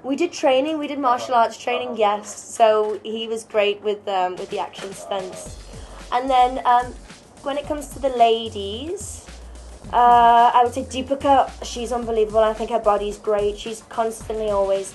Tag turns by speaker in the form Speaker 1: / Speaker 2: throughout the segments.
Speaker 1: We did training. We did martial arts training. Yes, so he was great with the action stunts. And then when it comes to the ladies, I would say Deepika. She's unbelievable. I think her body's great. She's constantly always.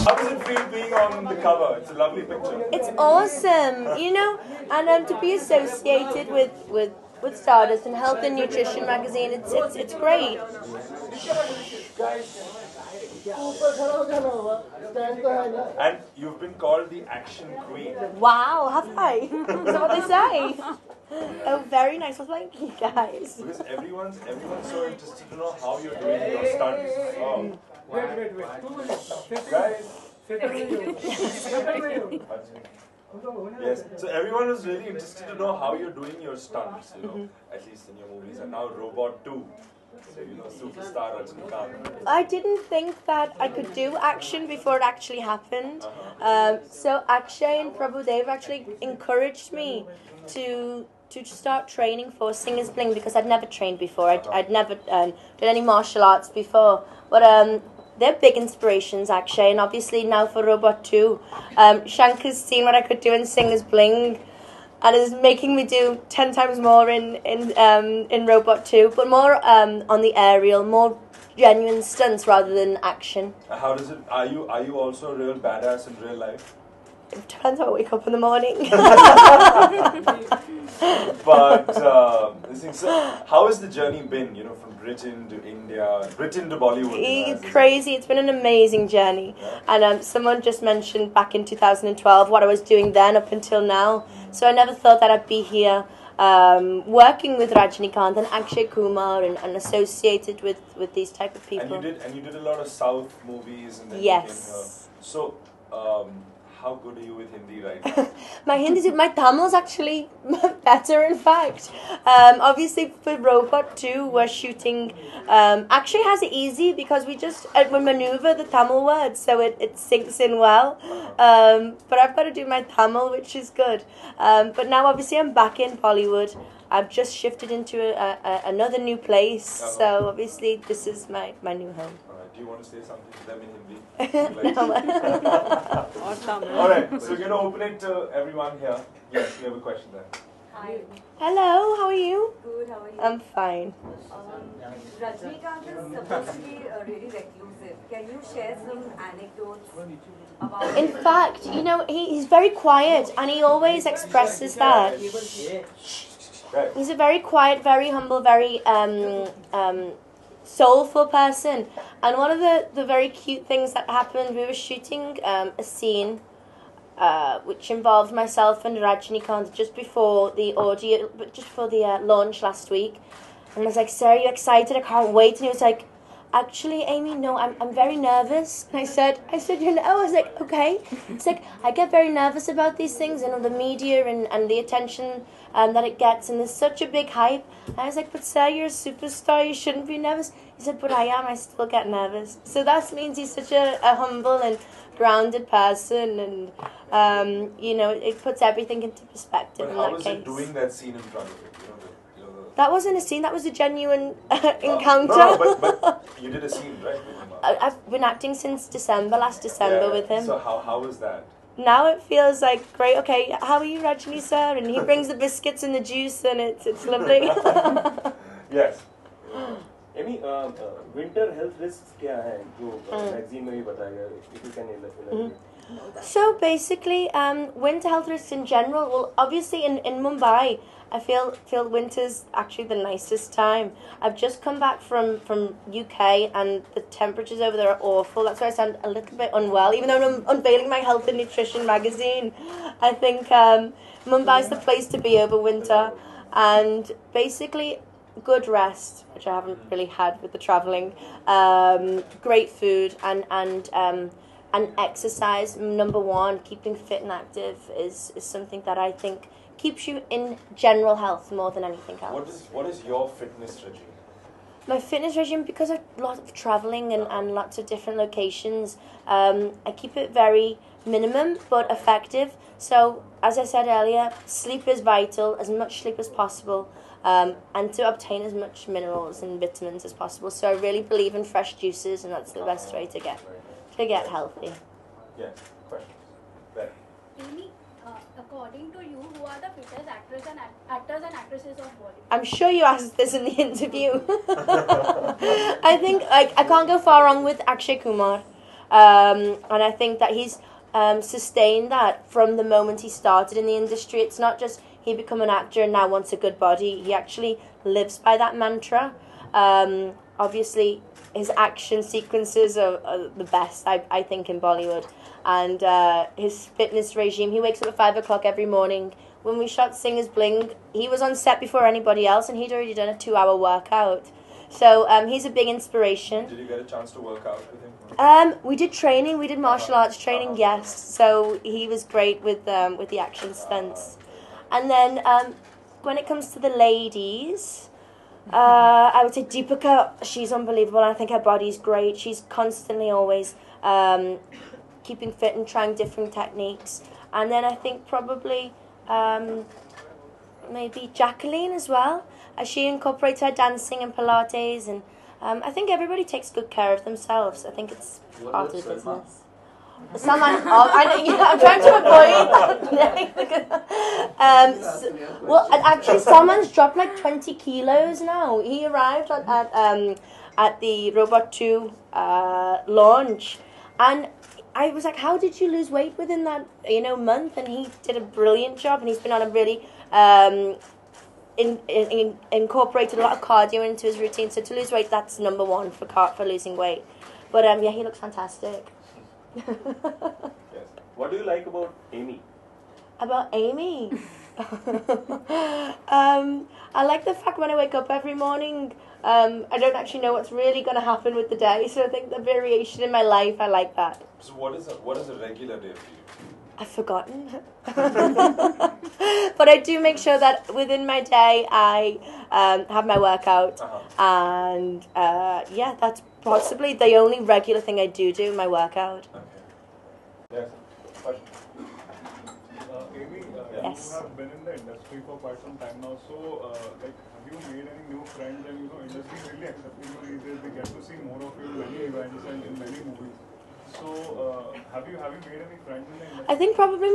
Speaker 2: How does it feel being on the cover? It's a lovely picture.
Speaker 1: It's awesome, you know, and to be associated with Stardust and Health and Nutrition magazine, it's great.
Speaker 2: And you've been called the Action Queen.
Speaker 1: Wow, have I? Is that what they say? Oh, very nice. Well, thank you, guys.
Speaker 2: Because everyone's so interested to know how you're doing your stunts. Oh.
Speaker 3: Wait.
Speaker 2: Guys. Yes, so everyone was really interested to know how you're doing your stunts, you know, at least in your movies. And now Robot 2, so you know, superstar Rajinikanth.
Speaker 1: I didn't think that I could do action before it actually happened. So Akshay and Prabhudev actually encouraged me to start training for Singer's Bling because I'd never trained before. I'd never done any martial arts before. But they're big inspirations, Akshay, and obviously now for Robot 2. Shankar's seen what I could do in Singer's Bling and is making me do 10 times more in Robot 2, but more on the aerial, more genuine stunts rather than action.
Speaker 2: How does it? Are you also a real badass in real life?
Speaker 1: It depends how I wake up in the morning.
Speaker 2: But so how has the journey been? You know, from Britain to India, Britain to Bollywood.
Speaker 1: It's crazy. It's been an amazing journey. Yeah. And someone just mentioned back in 2012 what I was doing then up until now. So I never thought that I'd be here working with Rajinikanth and Akshay Kumar and associated with these type of people.
Speaker 2: And you did a lot of South movies and then
Speaker 1: yes.
Speaker 2: So how good are you with Hindi right now?
Speaker 1: My Tamil's actually better, in fact. Obviously, for Robot 2, we're shooting. Actually, has it easy because we maneuver the Tamil words, so it sinks in well. But I've got to do my Tamil, which is good. But now, obviously, I'm back in Bollywood. I've just shifted into another new place, so obviously, this is my new home.
Speaker 2: Do you want to say something to them in Hindi?
Speaker 1: No.
Speaker 2: Alright, so we're going to open it to everyone here. Yes, we have a question there.
Speaker 4: Hi.
Speaker 1: Hello, how are you?
Speaker 4: Good, how are you?
Speaker 1: I'm fine.
Speaker 4: Rajinikanth is supposed to be really reclusive. Can you share some anecdotes about
Speaker 1: In fact, you know, he's very quiet and he always expresses that. He's a very quiet, very humble, very soulful person. And one of the very cute things that happened, we were shooting a scene which involved myself and Rajinikanth just before the launch last week. And I was like, "Sir, are you excited? I can't wait." And he was like, "Actually, Amy, no, I'm very nervous." And I said, "You know," I was like, "Okay." It's like, I get very nervous about these things, you know, the media and the attention that it gets, and there's such a big hype. And I was like, "But sir, you're a superstar, you shouldn't be nervous." He said, "But I am, I still get nervous." So that means he's such a humble and grounded person, and you know, it puts everything into perspective.
Speaker 2: But
Speaker 1: in
Speaker 2: how
Speaker 1: that
Speaker 2: was
Speaker 1: case.
Speaker 2: it doing that scene in front of it?
Speaker 1: That wasn't a scene, that was a genuine encounter.
Speaker 2: No, but you did a scene, right?
Speaker 1: I've been acting since last December with him.
Speaker 2: So how was that?
Speaker 1: Now it feels like, great, okay, how are you, Rajni sir? And he brings the biscuits and the juice and it's lovely.
Speaker 2: Yes.
Speaker 3: Amy, winter health risks क्या है जो magazine में भी बताया गया? If you can elaborate.
Speaker 1: So basically, winter health risks in general, well, obviously in Mumbai, I feel winter's actually the nicest time. I've just come back from UK and the temperatures over there are awful. That's why I sound a little bit unwell, even though I'm unveiling my health and nutrition magazine. I think Mumbai's the place to be over winter. and basically good rest, which I haven't really had with the travelling, great food, and exercise. Number one, keeping fit and active is something that I think keeps you in general health more than anything else.
Speaker 2: What is your fitness regime?
Speaker 1: My fitness regime, because of a lot of travelling and lots of different locations, I keep it very minimum but effective. So, as I said earlier, sleep is vital, as much sleep as possible, and to obtain as much minerals and vitamins as possible. So I really believe in fresh juices, and that's the best way to get healthy.
Speaker 2: Yeah, question. Right.
Speaker 5: Amy, according to you, who are the fittest actors and actresses of Bollywood?
Speaker 1: I'm sure you asked this in the interview. I think I can't go far wrong with Akshay Kumar, and I think that he's sustained that from the moment he started in the industry. It's not just he become an actor and now wants a good body. He actually lives by that mantra. Obviously, his action sequences are the best, I think, in Bollywood. And his fitness regime, he wakes up at 5 o'clock every morning. When we shot Singers Bling, he was on set before anybody else, and he'd already done a 2-hour workout. So he's a big inspiration.
Speaker 2: Did you get a chance to work out with him?
Speaker 1: We did training. We did martial arts training, yes. So he was great with the action stunts. And then when it comes to the ladies, I would say Deepika. She's unbelievable. I think her body's great. She's constantly always keeping fit and trying different techniques. And then I think probably maybe Jacqueline as well, as she incorporates her dancing and Pilates, and I think everybody takes good care of themselves. I think it's part of the business. Salman, I'm trying to avoid that. Well, actually, Salman's dropped like 20 kilos now. He arrived at the Robot 2 launch, and I was like, "How did you lose weight within that month?" And he did a brilliant job, and he's been on a really incorporated a lot of cardio into his routine. So to lose weight, that's number one for losing weight. But yeah, he looks fantastic.
Speaker 3: Yes. What do you like about Amy?
Speaker 1: About Amy? I like the fact when I wake up every morning, I don't actually know what's really going to happen with the day. So I think the variation in my life, I like that.
Speaker 2: So what is a regular day for you?
Speaker 1: I've forgotten. But I do make sure that within my day I have my workout. And yeah, that's possibly the only regular thing I do, my workout.
Speaker 2: Okay. Yes. Question.
Speaker 6: Amy,
Speaker 1: Yes.
Speaker 6: you have been in the industry for quite some time now. So, have you made any new friends? And industry is really accepting you these days. They get to see more of you in many events and in many movies. So, have you made any friends in the industry?
Speaker 1: I think probably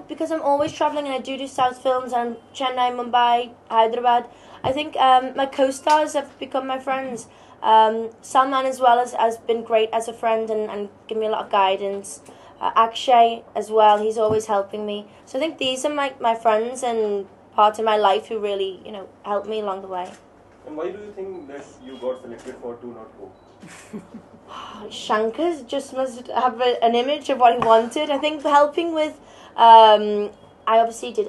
Speaker 1: because I'm always traveling and I do South films and Chennai, Mumbai, Hyderabad. I think my co-stars have become my friends. Salman as well has been great as a friend and given me a lot of guidance. Akshay as well, he's always helping me. So I think these are my friends and part of my life who really, helped me along the way.
Speaker 3: And why do you think that you got selected for 2 Not 4?
Speaker 1: Shankar just must have an image of what he wanted. I think helping with, I obviously did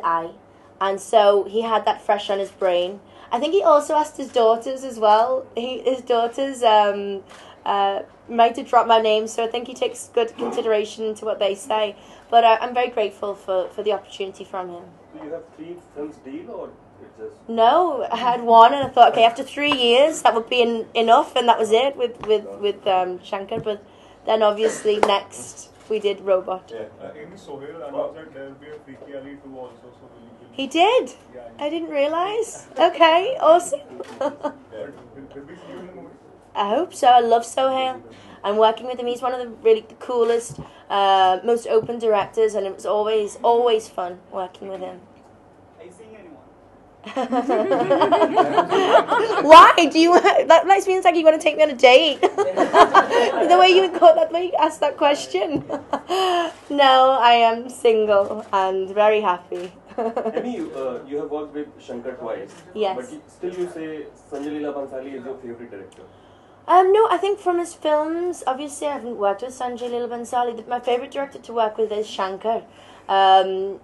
Speaker 1: and so he had that fresh on his brain. I think he also asked his daughters as well. His daughters might have dropped my name, so I think he takes good consideration into what they say. But I'm very grateful for the opportunity from him.
Speaker 3: Do you have 3 films deal or it's just...
Speaker 1: No, I had 1 and I thought, okay, after 3 years that would be enough, and that was it with Shankar. But then obviously next we did Robot.
Speaker 2: Yeah.
Speaker 6: Amy, Sohail announced that there will be a Freaky Ali 2 also. So will you
Speaker 1: He did?
Speaker 6: Yeah.
Speaker 1: I didn't realise. Okay, awesome.
Speaker 6: Will we see you in the movie?
Speaker 1: I hope so. I love Sohail. I'm working with him. He's one of the coolest, most open directors, and it was always fun working with him.
Speaker 7: Are you seeing anyone?
Speaker 1: Why do you? That means like you want to take me on a date. the way you asked that question. No, I am single and very happy.
Speaker 3: Amy, you have worked with Shankar twice.
Speaker 1: Yes.
Speaker 3: But still you say Sanjay Leela Bhansali is your favorite director.
Speaker 1: No, I think from his films, obviously I haven't worked with Sanjay Leela Bhansali. My favourite director to work with is Shankar.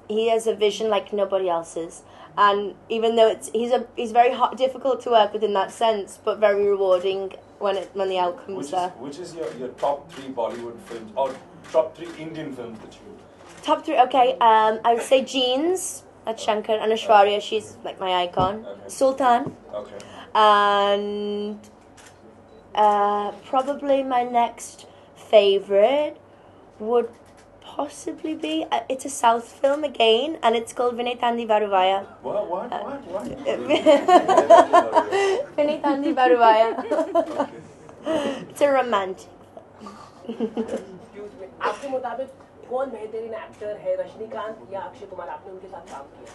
Speaker 1: He has a vision like nobody else's. and even though he's very difficult to work with in that sense, but very rewarding when the outcomes are.
Speaker 2: Which is your top 3 Bollywood films or top 3 Indian films that you?
Speaker 1: Top 3, okay. I would say Jeans. That's Shankar and Aishwarya. She's like my icon.
Speaker 2: Okay.
Speaker 1: Sultan.
Speaker 2: Okay.
Speaker 1: And probably my next favorite would possibly be it's a South film again, and it's called Vinay Tandi Baruvaya.
Speaker 2: What?
Speaker 1: Vinay Tandi Baruvaya. It's a romantic.
Speaker 7: आपके मुताबिक कौन बेहतरीन actor है, रजनीकांत या अक्षय कुमार? आपने उनके साथ काम किया?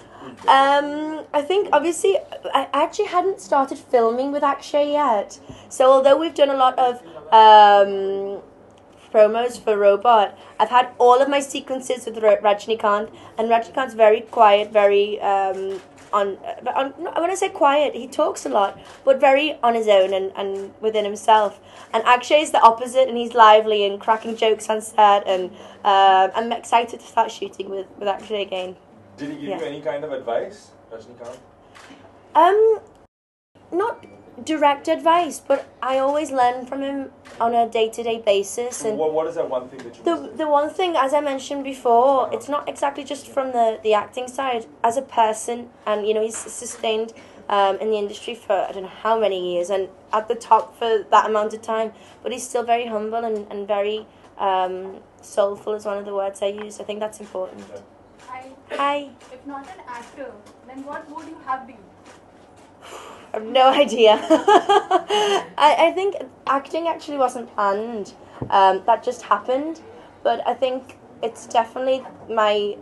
Speaker 1: I think obviously I actually hadn't started filming with Akshay yet. So although we've done a lot of promos for Robot, I've had all of my sequences with Rajnikant, and Rajnikant's very quiet, very when I say quiet, he talks a lot, but very on his own and within himself. And Akshay is the opposite, and he's lively and cracking jokes on set, and I'm excited to start shooting with Akshay again.
Speaker 2: Did he give you any kind of advice, Rajnikant?
Speaker 1: Not direct advice, but I always learn from him on a day-to-day basis. And
Speaker 2: what is that one thing that you
Speaker 1: the one thing, as I mentioned before, it's not exactly just from the acting side. As a person, and he's sustained in the industry for I don't know how many years, and at the top for that amount of time, but he's still very humble and very soulful is one of the words I use. I think that's important. Hi.
Speaker 5: If not an actor, then what would you have been?
Speaker 1: I have no idea. I think acting actually wasn't planned. That just happened. But I think it's definitely my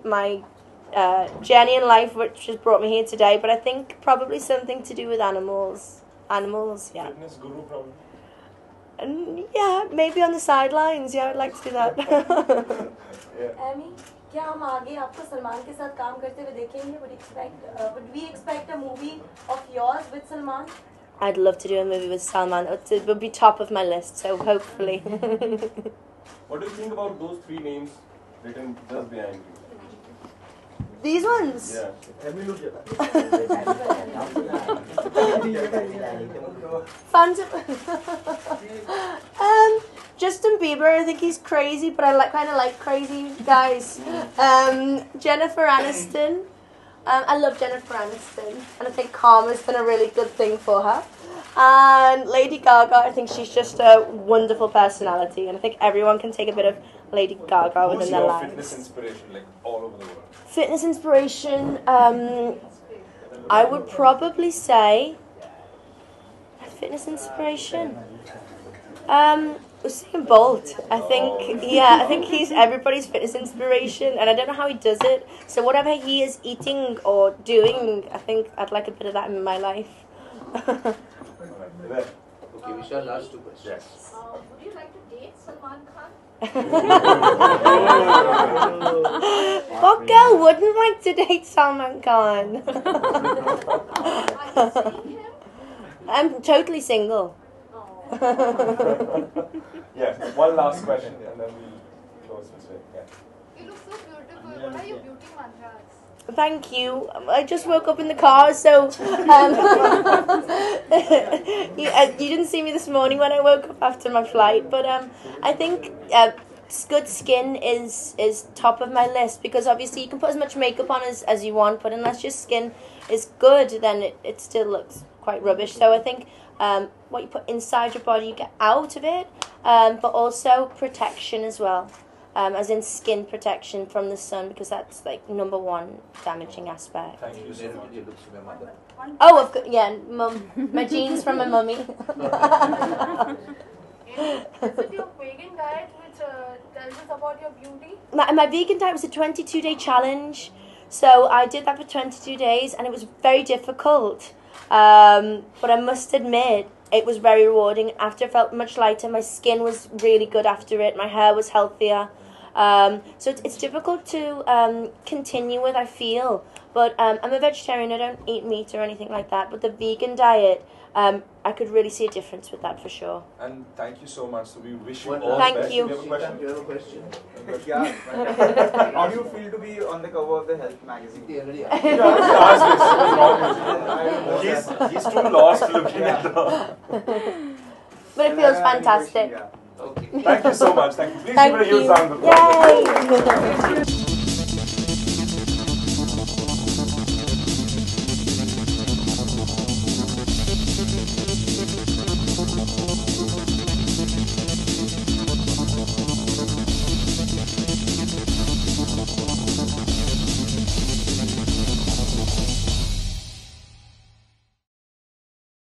Speaker 1: journey in life which has brought me here today. But I think probably something to do with animals. Animals, yeah.
Speaker 2: Fitness guru, probably.
Speaker 1: And yeah, maybe on the sidelines. Yeah, I'd like to do that.
Speaker 2: Yeah.
Speaker 4: Amy, क्या हम आगे आपको सलमान के साथ काम करते हुए देखेंगे? Would we expect a movie of yours with Salman?
Speaker 1: I'd love to do a movie with Salman. It would be top of my list, so hopefully.
Speaker 3: What do you think about those 3 names written just behind you?
Speaker 1: These ones?
Speaker 3: Yeah.
Speaker 1: Fans of Justin Bieber, I think he's crazy, but I kind of like crazy guys. Jennifer Aniston. I love Jennifer Aniston, and I think karma's been a really good thing for her. And Lady Gaga, I think she's just a wonderful personality, and I think everyone can take a bit of Lady Gaga within their lives.
Speaker 2: Who's your fitness inspiration, like all over the world?
Speaker 1: Fitness inspiration, I would probably say fitness inspiration. Usain Bolt. I think he's everybody's fitness inspiration, and I don't know how he does it. So whatever he is eating or doing, I think I'd like a bit of that in my life.
Speaker 8: Okay, we shall last 2 questions.
Speaker 2: Yes.
Speaker 5: Would you like to date Salman Khan?
Speaker 1: What girl wouldn't like to date Salman Khan?
Speaker 5: Are you seeing him?
Speaker 1: I'm totally single.
Speaker 2: Yeah, one last question, and then we close this way. Yeah.
Speaker 5: You look so beautiful. What are your beauty mantras?
Speaker 1: Thank you. I just woke up in the car, so you didn't see me this morning when I woke up after my flight. But I think good skin is top of my list, because obviously you can put as much makeup on as you want, but unless your skin is good, then it still looks quite rubbish. So I think what you put inside your body, you get out of it, but also protection as well. As in skin protection from the sun, because that's like #1 damaging aspect.
Speaker 2: Thank you so much.
Speaker 8: You look to my mother.
Speaker 1: Oh, of course, yeah, mum. My genes from my mummy.
Speaker 5: Is it your vegan diet which tells us about your beauty?
Speaker 1: My vegan diet was a 22-day challenge, so I did that for 22 days, and it was very difficult. But I must admit, it was very rewarding. After, I felt much lighter. My skin was really good after it. My hair was healthier. So it's difficult to continue with, I feel. But I'm a vegetarian. I don't eat meat or anything like that. But the vegan diet, I could really see a difference with that for sure.
Speaker 2: And thank you so much. So we wish you
Speaker 8: One
Speaker 2: all
Speaker 1: Thank
Speaker 2: the best.
Speaker 1: you.
Speaker 2: Do you have a question?
Speaker 8: You have a question?
Speaker 9: Yeah. How do you feel to be on the cover of the health magazine?
Speaker 8: He already
Speaker 2: Yeah,
Speaker 8: asked.
Speaker 2: ask this. What's wrong with you? He's too lost looking at the.
Speaker 1: But it feels fantastic.
Speaker 8: Okay.
Speaker 2: Thank you so much. Thank you. Please
Speaker 1: Thank
Speaker 2: give it a huge
Speaker 1: you.
Speaker 2: round of applause.
Speaker 1: Yay!